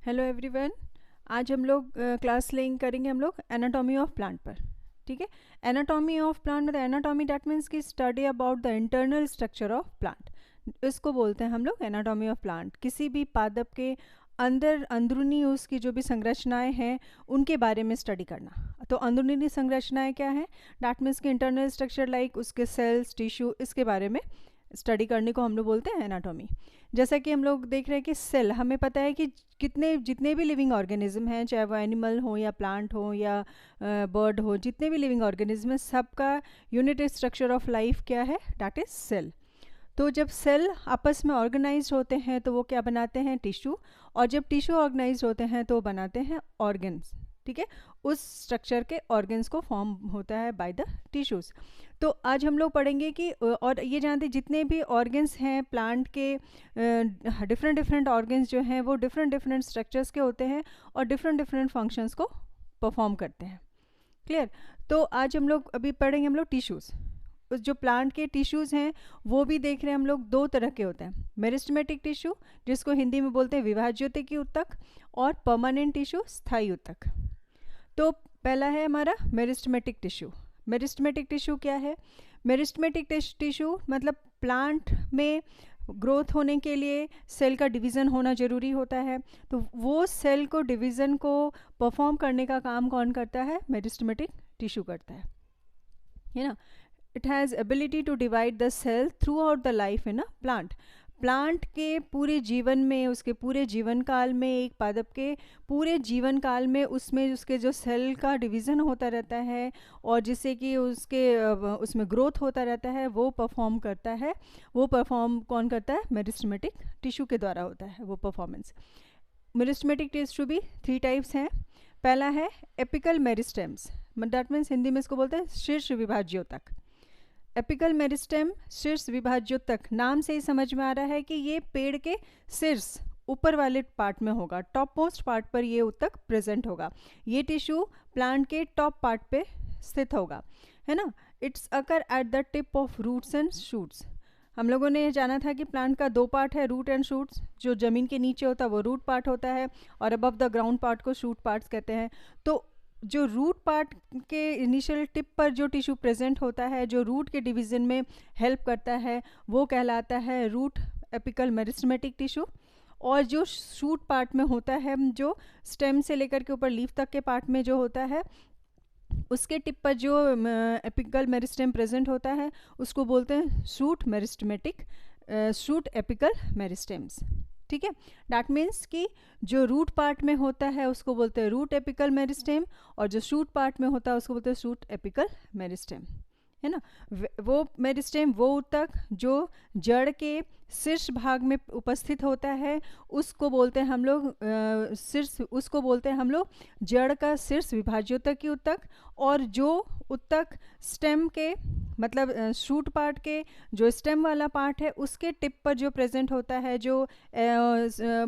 Hello everyone. आज हम लोग क्लास करेंगे हम लोग एनाटॉमी ऑफ प्लांट पर। ठीक है, एनाटॉमी ऑफ प्लांट मतलब एनाटॉमी दैट मीन्स की study about the internal structure of plant, इसको बोलते हैं हम लोग एनाटॉमी ऑफ प्लांट। किसी भी पादप के अंदर अंदरूनी उसकी जो भी संरचनाएं हैं उनके बारे में स्टडी करना। तो अंदरूनी संरचनाएं क्या है, दैट मीन्स की इंटरनल स्ट्रक्चर लाइक उसके सेल्स, टिश्यू, इसके बारे में स्टडी करने को हम लोग बोलते हैं एनाटॉमी। जैसा कि हम लोग देख रहे हैं कि सेल, हमें पता है कि जितने भी लिविंग ऑर्गेनिज्म हैं, चाहे वो एनिमल हो या प्लांट हो या बर्ड हो, जितने भी लिविंग ऑर्गेनिज्म हैं सबका यूनिट स्ट्रक्चर ऑफ लाइफ क्या है, दैट इज सेल। तो जब सेल आपस में ऑर्गेनाइज होते हैं तो वो क्या बनाते हैं, टिश्यू। और जब टिश्यू ऑर्गेनाइज होते हैं तो बनाते हैं ऑर्गन्स। ठीक है, उस स्ट्रक्चर के ऑर्गन्स को फॉर्म होता है बाय द टिश्यूज़। तो आज हम लोग पढ़ेंगे कि और ये जानते जितने भी ऑर्गन्स हैं प्लांट के, डिफरेंट डिफरेंट ऑर्गन्स जो हैं वो डिफरेंट डिफरेंट स्ट्रक्चर्स के होते हैं और डिफरेंट डिफरेंट फंक्शंस को परफॉर्म करते हैं। क्लियर। तो आज हम लोग अभी पढ़ेंगे हम लोग टिश्यूज़। जो प्लांट के टिश्यूज़ हैं वो भी देख रहे हैं हम लोग, दो तरह के होते हैं। मेरिस्टेमेटिक टिश्यू जिसको हिंदी में बोलते हैं विभाज्योतिकी ऊतक, और परमानेंट टिश्यू स्थायी ऊतक। तो पहला है हमारा मेरिस्टेमेटिक टिश्यू। मेरिस्टेमेटिक टिश्यू क्या है, मेरिस्टेमेटिक टिश्यू मतलब प्लांट में ग्रोथ होने के लिए सेल का डिवीज़न होना ज़रूरी होता है। तो वो सेल को डिवीज़न को परफॉर्म करने का काम कौन करता है, मेरिस्टेमेटिक टिश्यू करता है ना। It has ability to divide the cell throughout the life in a plant. Plant के पूरे जीवन में, उसके पूरे जीवन काल में, एक पादप के पूरे जीवन काल में उसमें उसके जो सेल का डिवीज़न होता रहता है और जिससे कि उसमें ग्रोथ होता रहता है, वो परफॉर्म करता है। वो परफॉर्म कौन करता है, मेरिस्टेमेटिक टिश्यू के द्वारा होता है वो परफॉर्मेंस। मेरिस्टेमेटिक टिश्यू भी 3 टाइप्स हैं। पहला है apical meristems, that means Hindi में इसको बोलते हैं शीर्ष विभाज्योतक। एपिकल मेरिस्टेम शीर्ष विभाज्योतक, नाम से ही समझ में आ रहा है कि ये पेड़ के शीर्ष ऊपर वाले पार्ट में होगा, टॉप मोस्ट पार्ट पर ये ऊतक प्रेजेंट होगा। ये टिश्यू प्लांट के टॉप पार्ट पे स्थित होगा, है ना। It's occur at the tip of roots and shoots. हम लोगों ने जाना था कि प्लांट का 2 पार्ट है, रूट एंड शूट्स। जो ज़मीन के नीचे होता है वो रूट पार्ट होता है और अबव द ग्राउंड पार्ट को शूट पार्ट्स कहते हैं। तो जो रूट पार्ट के इनिशियल टिप पर जो टिश्यू प्रेजेंट होता है, जो रूट के डिवीज़न में हेल्प करता है, वो कहलाता है रूट एपिकल मेरिस्टेमेटिक टिश्यू। और जो शूट पार्ट में होता है, जो स्टेम से लेकर के ऊपर लीफ तक के पार्ट में जो होता है, उसके टिप पर जो एपिकल मेरिस्टेम प्रेजेंट होता है उसको बोलते हैं shoot meristematic, shoot apical meristems. ठीक है, डैट मीन्स कि जो रूट पार्ट में होता है उसको बोलते हैं रूट एपिकल मेरिस्टेम, और जो शूट पार्ट में होता है उसको बोलते हैं शूट एपिकल मेरिस्टेम, है ना। वो मेरिस्टेम, वो ऊतक जो जड़ के शीर्ष भाग में उपस्थित होता है उसको बोलते हैं हम लोग शीर्ष, उसको बोलते हैं हम लोग जड़ का शीर्ष विभाज्योतकी ऊतक। और जो ऊतक स्टेम के मतलब शूट पार्ट के जो स्टेम वाला पार्ट है उसके टिप पर जो प्रेजेंट होता है, जो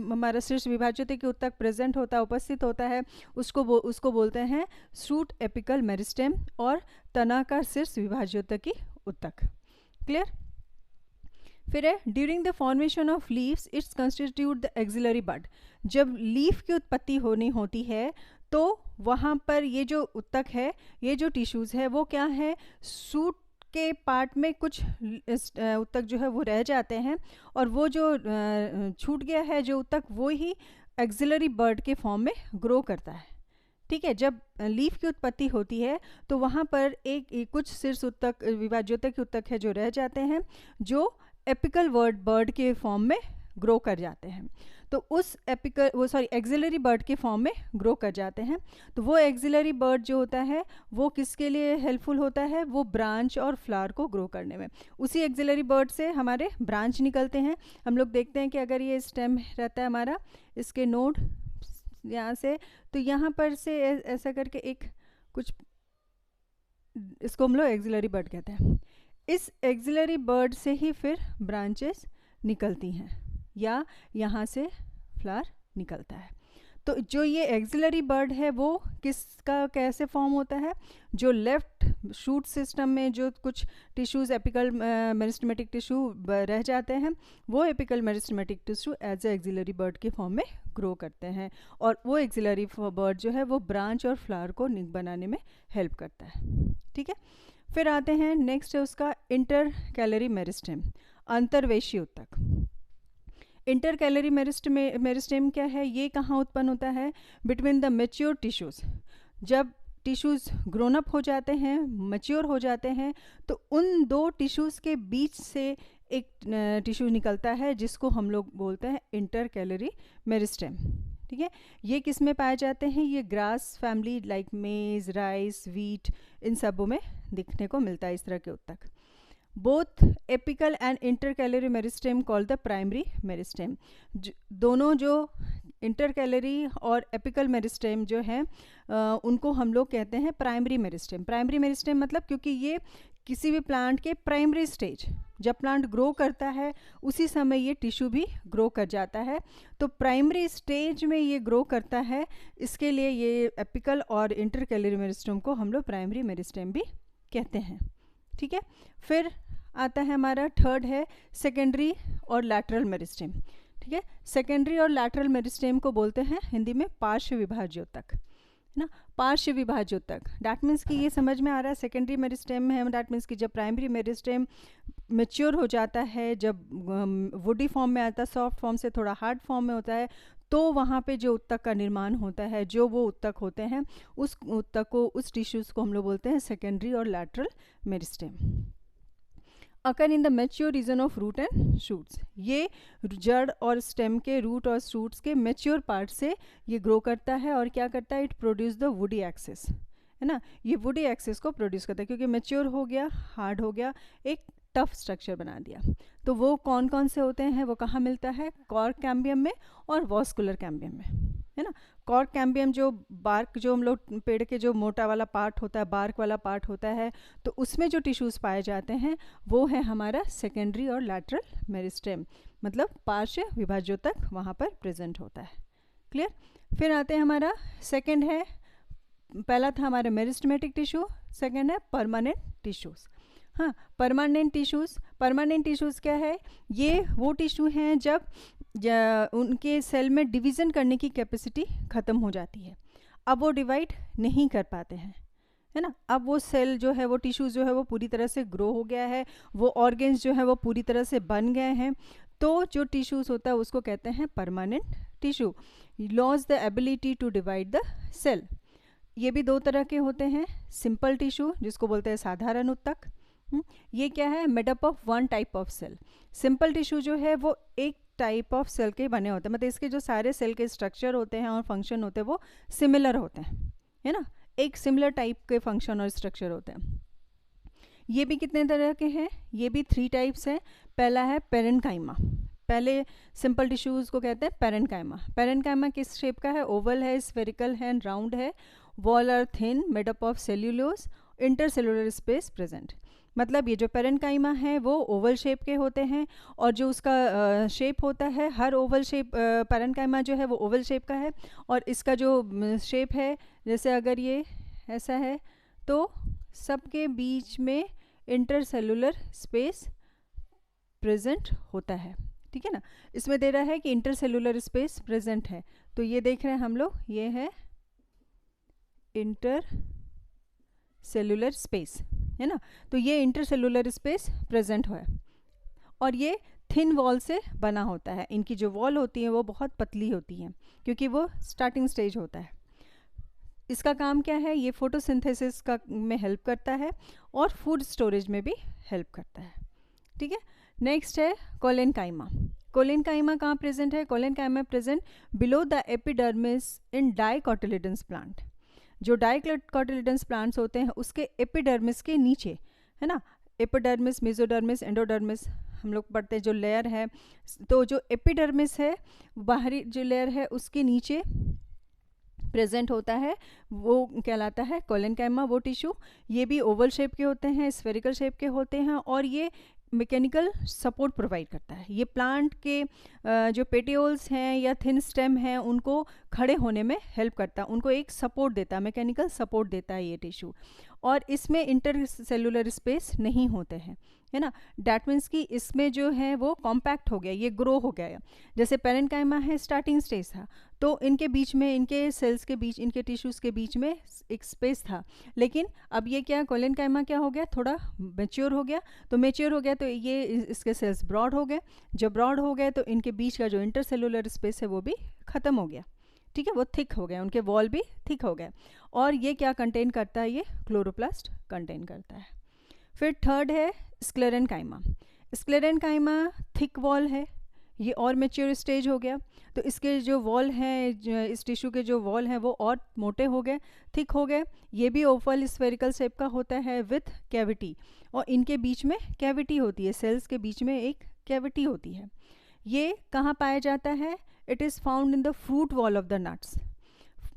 हमारा शीर्ष विभाज्योतकी ऊतक प्रेजेंट होता है, उपस्थित होता है, उसको बोलते हैं शूट एपिकल मेरिस्टेम और तना का शीर्ष विभाज्योतकी ऊतक। क्लियर। फिर है during the formation of leaves its constitute the axillary bud. जब लीफ की उत्पत्ति होती है तो वहाँ पर ये जो ऊतक है, ये जो टिश्यूज़ है वो क्या है, शूट के पार्ट में कुछ ऊतक जो है वो रह जाते हैं और वो जो छूट गया है जो ऊतक, वो ही एक्सिलरी बर्ड के फॉर्म में ग्रो करता है। ठीक है, जब लीफ की उत्पत्ति होती है तो वहाँ पर एक कुछ शीर्ष ऊतक, विभाज्योतक ऊतक है जो रह जाते हैं, जो एपिकल बर्ड के फॉर्म में ग्रो कर जाते हैं। तो उस एक्सिलरी बर्ड के फॉर्म में ग्रो कर जाते हैं। तो वो एक्सिलरी बर्ड जो होता है वो किसके लिए हेल्पफुल होता है, वो ब्रांच और फ्लावर को ग्रो करने में। उसी एक्सिलरी बर्ड से हमारे ब्रांच निकलते हैं। हम लोग देखते हैं कि अगर ये स्टेम रहता है हमारा, इसके नोड यहाँ से, तो यहाँ पर से ऐसा करके एक कुछ, इसको हम लोग एक्सिलरी बर्ड कहते हैं। इस एक्सिलरी बर्ड से ही फिर ब्रांचेस निकलती हैं या यहाँ से फ्लावर निकलता है। तो जो ये एक्सिलरी बर्ड है वो किसका कैसे फॉर्म होता है, जो लेफ्ट शूट सिस्टम में जो कुछ टिश्यूज़ एपिकल मेरिस्टेमेटिक टिश्यू रह जाते हैं, वो apical meristematic tissue as a axillary bird के फॉर्म में ग्रो करते हैं, और वो एक्सिलरी बर्ड जो है वो ब्रांच और फ्लावर को निक बनाने में हेल्प करता है। ठीक है, फिर आते हैं नेक्स्ट है उसका इंटर कैलरी मेरिस्टेम, अंतर्वेशी उत्तक। इंटर कैलरी मेरिस्टेम क्या है, ये कहाँ उत्पन्न होता है, बिटवीन द मेच्योर टिश्यूज़। जब टिश्यूज़ ग्रोन अप हो जाते हैं, मैच्योर हो जाते हैं, तो उन दो टिश्यूज़ के बीच से एक टिश्यू निकलता है जिसको हम लोग बोलते हैं इंटर कैलरी मेरिस्टेम। ठीक है, ये किस में पाए जाते हैं, ये ग्रास फैमिली लाइक मेज, राइस, वीट, इन सबों में दिखने को मिलता है इस तरह के उत्तक। Both apical and inter calorie meristem called the primary meristem. दोनों जो इंटर कैलरी और एपिकल मेरिस्टेम जो है उनको हम लोग कहते हैं प्राइमरी मेरिस्टेम। प्राइमरी मेरिस्टेम मतलब क्योंकि ये किसी भी प्लांट के प्राइमरी स्टेज, जब प्लांट ग्रो करता है उसी समय ये टिश्यू भी ग्रो कर जाता है, तो प्राइमरी स्टेज में ये ग्रो करता है, इसके लिए ये एपिकल और इंटर कैलरी मेरिस्टेम को हम लोग प्राइमरी मेरिस्टेम भी कहते हैं। ठीक है, फिर आता है हमारा थर्ड है सेकेंडरी और लैटरल मेरिस्टेम। ठीक है, सेकेंडरी और लैटरल मेरिस्टेम को बोलते हैं हिंदी में पार्श्व विभाज्योतक, है ना, पार्श्व विभाज्योतक। डैट मीन्स कि ये समझ में आ रहा है सेकेंडरी मेरिस्टेम है, डैट मीन्स कि जब प्राइमरी मेरिस्टेम मैच्योर हो जाता है, जब वुडी फॉर्म में आता है, सॉफ्ट फॉर्म से थोड़ा हार्ड फॉर्म में होता है, तो वहाँ पे जो उत्तक का निर्माण होता है, जो वो उत्तक होते हैं, उस उत्तक को, उस टिश्यूज़ को हम लोग बोलते हैं सेकेंडरी और lateral meristem. Occur in the mature region of root and shoots, ये जड़ और स्टेम के, रूट और शूट्स के मैच्योर पार्ट से ये ग्रो करता है, और क्या करता है, it produce the woody axis, है ना, ये वुडी एक्सिस को प्रोड्यूस करता है, क्योंकि मैच्योर हो गया, हार्ड हो गया, एक टफ स्ट्रक्चर बना दिया। तो वो कौन कौन से होते हैं, वो कहाँ मिलता है, कॉर्क कैम्बियम में और वॉस्कुलर कैम्बियम में, है ना। कॉर्क कैम्बियम जो बार्क, जो हम लोग पेड़ के जो मोटा वाला पार्ट होता है, बार्क वाला पार्ट होता है, तो उसमें जो टिश्यूज़ पाए जाते हैं वो है हमारा सेकेंडरी और लैटरल मेरिस्टेम, मतलब पार्श्व विभाज्योतक वहाँ पर प्रेजेंट होता है। क्लियर। फिर आते हैं हमारा सेकेंड है, पहला था हमारा मेरिस्टेमेटिक टिश्यू, सेकेंड है परमानेंट टिश्यूज़। हाँ, परमानेंट टिश्यूज़, परमानेंट टिश्यूज़ क्या है, ये वो टिश्यू हैं जब उनके सेल में डिवीज़न करने की कैपेसिटी ख़त्म हो जाती है, अब वो डिवाइड नहीं कर पाते हैं, है ना। अब वो सेल जो है, वो टिश्यू जो है वो पूरी तरह से ग्रो हो गया है, वो ऑर्गेन्स जो है वो पूरी तरह से बन गए हैं, तो जो टिश्यूज़ होता है उसको कहते हैं permanent tissue. Loss the ability to divide the cell. ये भी दो तरह के होते हैं, सिंपल टिश्यू जिसको बोलते हैं साधारण उत्तक, ये क्या है, made up of one type of cell. Simple tissue जो है वो एक टाइप ऑफ सेल के बने होते हैं, मतलब इसके जो सारे सेल के स्ट्रक्चर होते हैं और फंक्शन होते हैं वो सिमिलर होते हैं, है ना, एक सिमिलर टाइप के फंक्शन और स्ट्रक्चर होते हैं। ये भी कितने तरह के हैं, ये भी 3 टाइप्स हैं। पहला है पेरेन्काइमा, पहले सिंपल टिश्यूज़ को कहते हैं पेरेन्काइमा। पेरेन्काइमा किस शेप का है, ओवल है, स्फेरिकल है, राउंड है, wall are thin, made up of cellulose, intercellular space present. मतलब ये जो पेरेन्काइमा है वो ओवल शेप के होते हैं, और जो उसका शेप होता है, हर ओवल शेप पेरेन्काइमा जो है वो ओवल शेप का है, और इसका जो शेप है, जैसे अगर ये ऐसा है तो सबके बीच में इंटरसेलुलर स्पेस प्रेजेंट होता है। ठीक है ना, इसमें दे रहा है कि इंटरसेलुलर स्पेस प्रेजेंट है, तो ये देख रहे हैं हम लोग, ये है इंटर सेलुलर स्पेस, है ना, तो ये इंटरसेलुलर स्पेस प्रेजेंट है, और ये थिन वॉल से बना होता है। इनकी जो वॉल होती है वो बहुत पतली होती है, क्योंकि वो स्टार्टिंग स्टेज होता है। इसका काम क्या है, ये फोटोसिंथेसिस का में हेल्प करता है और फूड स्टोरेज में भी हेल्प करता है। ठीक है, नेक्स्ट है कोलेनकाइमा। कोलेनकाइमा कहाँ प्रेजेंट है, collenchyma present below the epidermis in dicotyledons plant. जो डाइकोटिलेडन्स प्लांट्स होते हैं उसके एपिडर्मिस के नीचे, है ना, एपिडर्मिस, मेसोडर्मिस, एंडोडर्मिस हम लोग पढ़ते हैं जो लेयर है, तो जो एपिडर्मिस है, बाहरी जो लेयर है उसके नीचे प्रेजेंट होता है, वो कहलाता है कोलेनकाइमा। वो टिश्यू, ये भी ओवल शेप के होते हैं, स्फेरिकल शेप के होते हैं, और ये मैकेनिकल सपोर्ट प्रोवाइड करता है। ये प्लांट के जो पेटियोल्स हैं या थिन स्टेम हैं उनको खड़े होने में हेल्प करता है, उनको एक सपोर्ट देता है, मैकेनिकल सपोर्ट देता है ये टिश्यू। और इसमें इंटर सेलुलर स्पेस नहीं होते हैं, है ना। डैट मीन्स कि इसमें जो है वो कॉम्पैक्ट हो गया, ये ग्रो हो गया। जैसे पेरेन्काइमा है, स्टार्टिंग स्टेज था, तो इनके बीच में, इनके सेल्स के बीच, इनके टिश्यूज़ के बीच में एक स्पेस था। लेकिन अब ये क्या, कोलेनकाइमा क्या हो गया, थोड़ा मेच्योर हो गया। तो मेच्योर हो गया तो ये इसके सेल्स ब्रॉड हो गए। जब ब्रॉड हो गए तो इनके बीच का जो इंटरसेलुलर स्पेस है वो भी ख़त्म हो गया, ठीक है, वो थिक हो गया, उनके वॉल भी थिक हो गए। और ये क्या कंटेन करता है, ये क्लोरोप्लास्ट कंटेन करता है। फिर थर्ड है स्क्लेरेनकाइमा। स्क्लेरेनकाइमा थिक वॉल है, ये और मेच्योर स्टेज हो गया, तो इसके जो वॉल हैं, इस टिश्यू के जो वॉल हैं वो और मोटे हो गए, थिक हो गए। ये भी ओवल स्फेरिकल शेप का होता है विथ कैविटी, और इनके बीच में कैविटी होती है, सेल्स के बीच में एक कैविटी होती है। ये कहाँ पाया जाता है, it is found in the fruit wall of the nuts.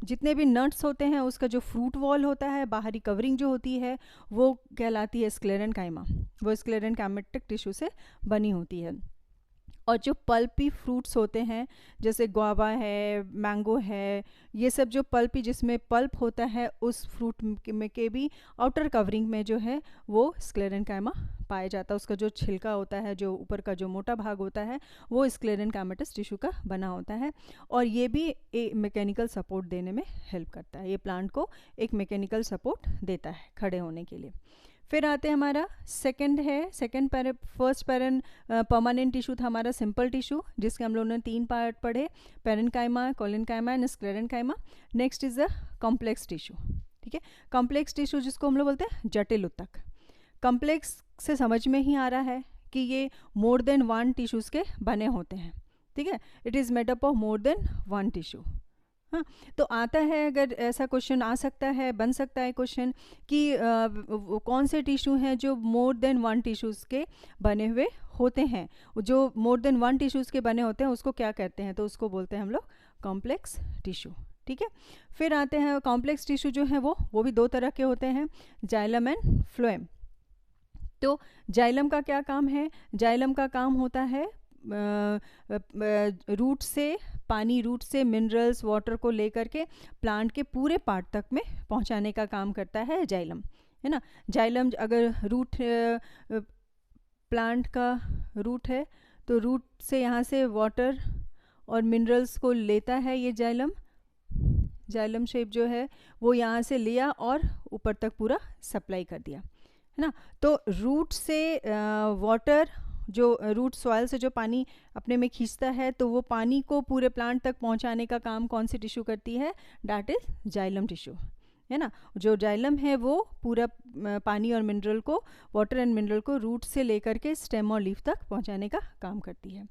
जितने भी नट्स होते हैं उसका जो फ्रूट वॉल होता है, बाहरी कवरिंग जो होती है, वो कहलाती है स्क्लेरेनकाइमा, वो स्क्लेरेनकाइमेटिक टिश्यू से बनी होती है। और जो पल्पी फ्रूट्स होते हैं जैसे गुआवा है, मैंगो है, ये सब जो पल्पी, जिसमें पल्प होता है, उस फ्रूट में के भी आउटर कवरिंग में जो है वो स्क्लेरेनकाइमा पाया जाता है। उसका जो छिलका होता है, जो ऊपर का जो मोटा भाग होता है, वो स्क्लेरेनकाइमेटस टिश्यू का बना होता है। और ये भी एक मैकेनिकल सपोर्ट देने में हेल्प करता है, ये प्लांट को एक मैकेनिकल सपोर्ट देता है खड़े होने के लिए। फिर आते हैं हमारा सेकंड है, फर्स्ट परमानेंट टिश्यू था हमारा सिंपल टिश्यू, जिसके हम लोगों ने 3 पार्ट पढ़े, parenchyma, collenchyma and sclerenchyma. Next is the complex tissue, ठीक है। कॉम्प्लेक्स टिश्यू जिसको हम लोग बोलते हैं जटिल ऊतक। कॉम्प्लेक्स से समझ में ही आ रहा है कि ये मोर देन 1 टिश्यूज़ के बने होते हैं, ठीक है। It is made up of more than 1 tissue. हाँ, तो आता है, अगर ऐसा क्वेश्चन आ सकता है, बन सकता है क्वेश्चन कि कौन से टिश्यू हैं जो मोर देन 1 टिश्यूज़ के बने हुए होते हैं। जो मोर देन 1 टिश्यूज़ के बने होते हैं उसको क्या कहते हैं, तो उसको बोलते हैं हम लोग कॉम्प्लेक्स टिश्यू, ठीक है। फिर आते हैं कॉम्प्लेक्स टिश्यू जो है वो भी 2 तरह के होते हैं, जाइलम एंड फ्लोएम। तो जाइलम का क्या काम है, जाइलम का काम होता है रूट से पानी, रूट से मिनरल्स, वाटर को लेकर के प्लांट के पूरे पार्ट तक में पहुंचाने का काम करता है जाइलम, है ना। जाइलम अगर रूट, प्लांट का रूट है तो रूट से यहाँ से वाटर और मिनरल्स को लेता है ये जाइलम। जाइलम शेप जो है वो यहाँ से लिया और ऊपर तक पूरा सप्लाई कर दिया, है ना। तो रूट से वाटर, जो रूट सॉइल से जो पानी अपने में खींचता है, तो वो पानी को पूरे प्लांट तक पहुंचाने का काम कौन सी टिश्यू करती है, दैट इज जाइलम टिश्यू, है ना। जो जाइलम है वो पूरा पानी और मिनरल को, वाटर एंड मिनरल को रूट से लेकर के स्टेम और लीफ तक पहुंचाने का काम करती है।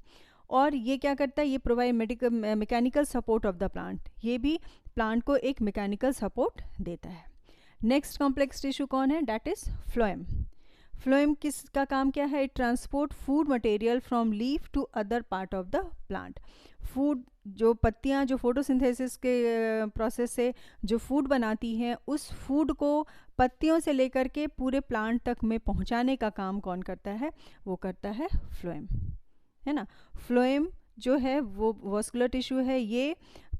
और ये क्या करता है, ये provide mechanical support of the plant, ये भी प्लांट को एक मैकेनिकल सपोर्ट देता है। नेक्स्ट कॉम्प्लेक्स टिश्यू कौन है, दैट इज फ्लोएम। फ्लोएम किसका काम क्या है, it transport food material from leaf to other part of the plant. Food, जो पत्तियां जो फोटोसिंथेसिस के प्रोसेस से जो फूड बनाती हैं, उस फूड को पत्तियों से लेकर के पूरे प्लांट तक में पहुंचाने का काम कौन करता है, वो करता है फ्लोएम, है ना। फ्लोएम जो है वो वॉस्कुलर टिश्यू है, ये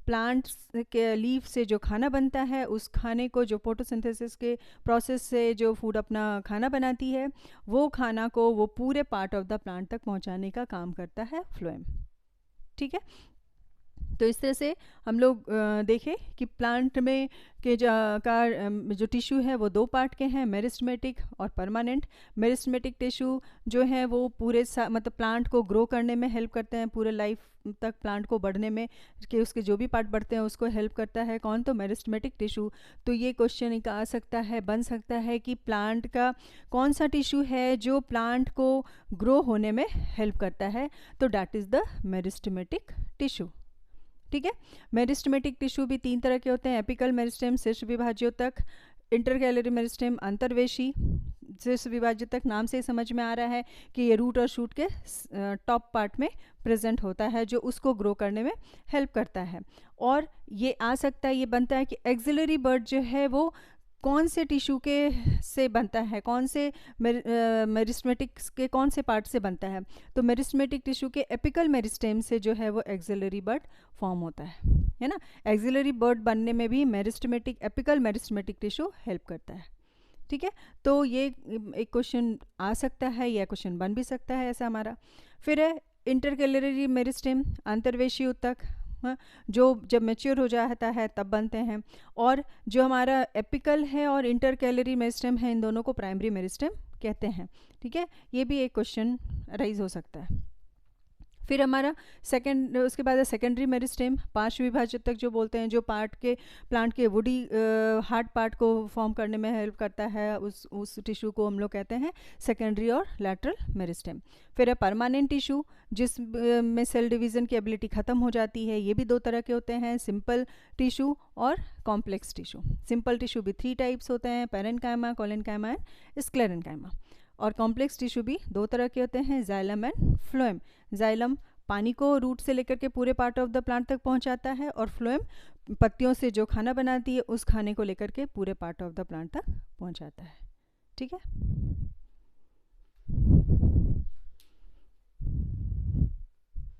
प्लांट्स के लीफ से जो खाना बनता है, उस खाने को, जो फोटोसिंथेसिस के प्रोसेस से जो फूड अपना खाना बनाती है, वो खाना को वो पूरे पार्ट ऑफ द प्लांट तक पहुंचाने का काम करता है फ्लोएम, ठीक है। तो इस तरह से हम लोग देखें कि प्लांट में के जो टिश्यू है वो 2 पार्ट के हैं, मेरिस्टेमेटिक और परमानेंट। मेरिस्टेमेटिक टिश्यू जो है वो पूरे मतलब प्लांट को ग्रो करने में हेल्प करते हैं, पूरे लाइफ तक प्लांट को बढ़ने में, कि उसके जो भी पार्ट बढ़ते हैं उसको हेल्प करता है कौन, तो मेरिस्टेमेटिक टिश्यू। तो ये क्वेश्चन एक आ सकता है, बन सकता है कि प्लांट का कौन सा टिश्यू है जो प्लांट को ग्रो होने में हेल्प करता है, तो that is the meristematic tissue, ठीक है। मेरिस्टेमेटिक टिश्यू भी 3 तरह के होते हैं, एपिकल मेरिस्टेम, शीर्ष विभाज्योतक, इंटरकैलरी मेरिस्टेम, अंतर्वेशी। शीर्ष विभाज्योतक नाम से ही समझ में आ रहा है कि ये रूट और शूट के टॉप पार्ट में प्रेजेंट होता है, जो उसको ग्रो करने में हेल्प करता है। और ये आ सकता है, ये बनता है कि एक्सिलरी बर्ड जो है वो कौन से टिश्यू के से बनता है, कौन से मेरिस्टेमेटिक्स के कौन से पार्ट से बनता है, तो मेरिस्टेमेटिक टिश्यू के एपिकल मेरिस्टेम से जो है वो एक्सिलरी बड फॉर्म होता है ना। एक्सिलरी बड बनने में भी meristematic apical meristematic tissue help करता है, ठीक है। तो ये एक क्वेश्चन आ सकता है या क्वेश्चन बन भी सकता है ऐसा हमारा। फिर है इंटरकैलरी मेरिस्टेम, अंतर्वेशी ऊतक, हाँ, जो जब मैच्योर हो जाता है तब बनते हैं। और जो हमारा एपिकल है और इंटरकैलरी मेरिस्टेम है, इन दोनों को प्राइमरी मेरिस्टेम कहते हैं, ठीक है। ये भी एक क्वेश्चन राइज हो सकता है। फिर हमारा सेकंड, उसके बाद है सेकेंडरी मेरिस्टेम, पार्श्व विभाजक तक जो बोलते हैं, जो पार्ट के प्लांट के वुडी हार्ड पार्ट को फॉर्म करने में हेल्प करता है, उस टिश्यू को हम लोग कहते हैं सेकेंडरी और लैटरल मेरिस्टेम। फिर है परमानेंट टिश्यू, जिस में सेल डिवीज़न की एबिलिटी ख़त्म हो जाती है। ये भी दो तरह के होते हैं, सिंपल टिश्यू और कॉम्प्लेक्स टिश्यू। सिंपल टिश्यू भी 3 टाइप्स होते हैं, पेरेन्काइमा, कोलेनकाइमा एंड स्क्लेरेन्काइमा। और कॉम्प्लेक्स टिश्यू भी दो तरह के होते हैं, जाइलम एंड फ्लोएम। जाइलम पानी को रूट से लेकर के पूरे पार्ट ऑफ द प्लांट तक पहुंचाता है, और फ्लोएम पत्तियों से जो खाना बनाती है उस खाने को लेकर के पूरे पार्ट ऑफ द प्लांट तक पहुंचाता है, ठीक है।